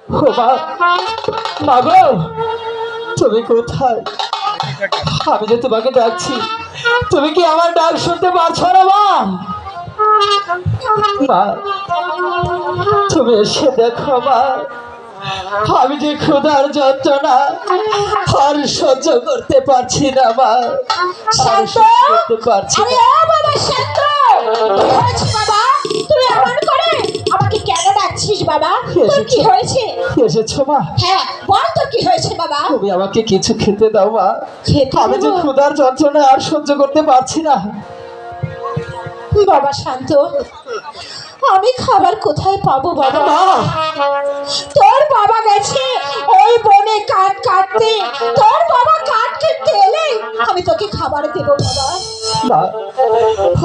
ও মা, মা গো, তুমি কোথায়? আমি যে তোমাকে ডাকছি, তুমি কি আমার ডাক শুনতে পারছো না মা? মা, তুমি এসে দেখো মা, আমি যে ক্ষুধার যন্ত্রণা আর সহ্য করতে পারছি না মা, আর সহ্য করতে পারছি না। বাবা শান্ত, কি হয়েছে বাবা? তুই এমন করে আমাকে কেন ডাকছিস বাবা? তোর কি হয়েছে? এসেছো মা? হ্যাঁ বল, তোর কি হয়েছে বাবা? তুমি আমাকে কিছু খেতে দাও মা, আমি যে ক্ষুধার যন্ত্রণা আর সহ্য করতে পারছি না। বাবা শান্ত, আমি খাবার কোথায় পাবো বাবা? তোর বাবা গেছে ওই বনে কাঠ কাটতে, তোর বাবা কাঠ কেটে এলে আমি তোকে খাবার দেবো বাবা। মা,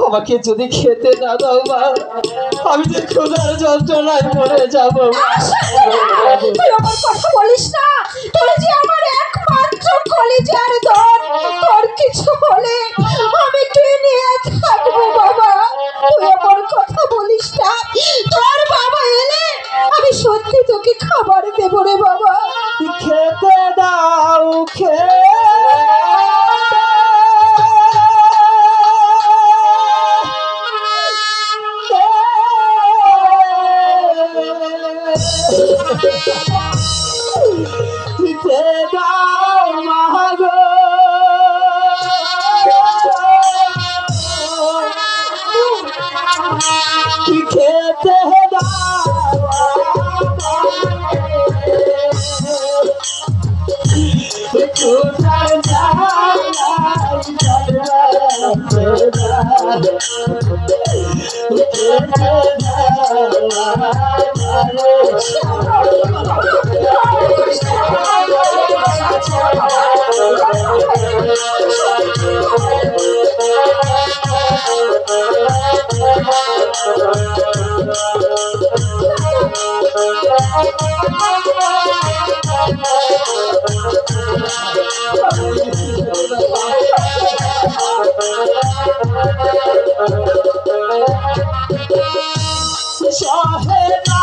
আমাকে যদি খেতে না দাও মা, আমি যে ক্ষুধার যন্ত্রণায় মরে যাবো। তুই আমার কথা বলিস না, তোর যে আমার একমাত্র কলিজার দল, তোর কিছু হলে আমি কি নিয়ে থাকবো বাবা? তুই আমার কথা বলিস না, তোর বাবা এলে আমি সত্যি তোকে খাবার দেবো রে বাবা। খেতে দাও খেতে দাও মা গো, খেতে সহে না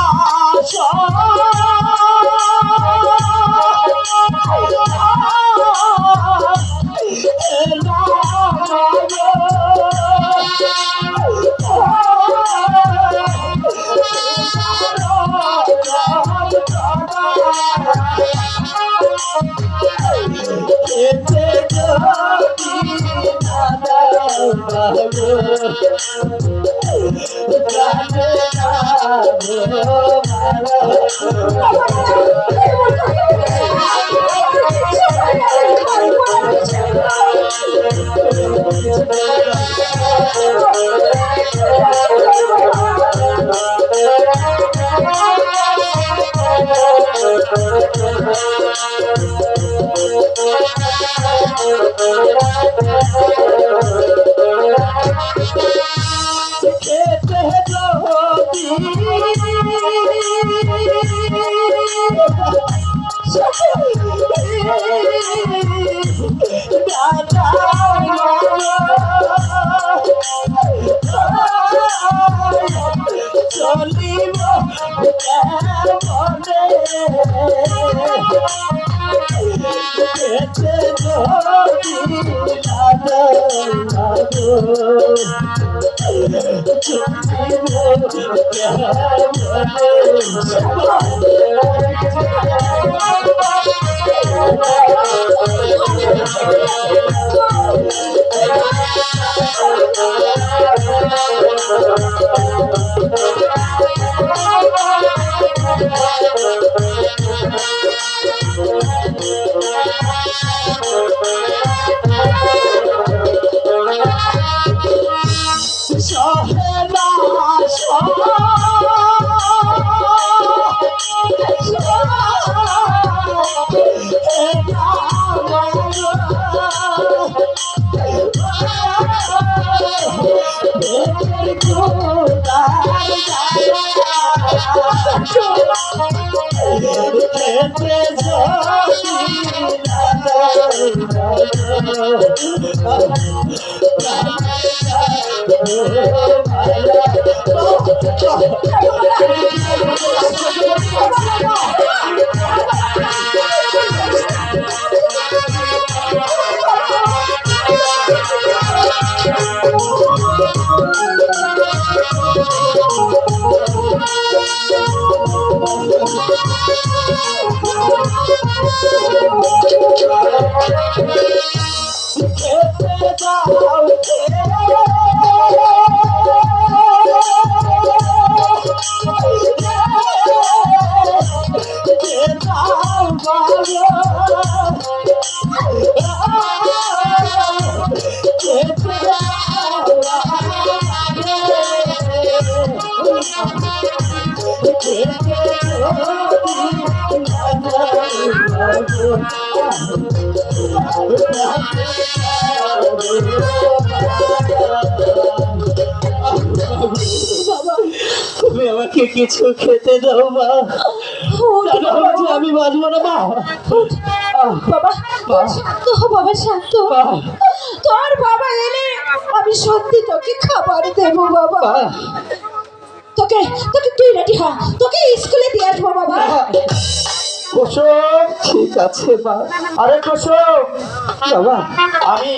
খেতে যাও তুমি আমাকে কিছু খেতে দাও মা, জানো যে আমি বাঁচবো না মা। বাবা শান্ত হ বাবা, শান্ত হ। তোর বাবা এলে আমি সত্যি তোকে খাবার দেবো বাবা। তোকে তোকে তুই রেডি হ, তোকে স্কুলে দিয়ে আসবো বাবা। কুসুম, ঠিক আছে মা। আরে কুসুম বাবা, আমি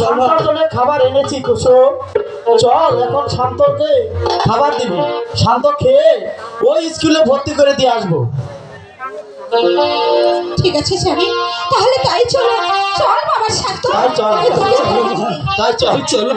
শান্তর জন্য খাবার এনেছি। কুসুম চল, এখন শান্তকে খাবার দিবি। শান্ত খেয়ে ওই স্কুলে ভর্তি করে দিয়ে আসবো। ঠিক আছে স্বামী, তাহলে তাই চলো। চল বাবা শান্ত, তাই চল, আমি তোকে খাবার দিই। তাই চল চল।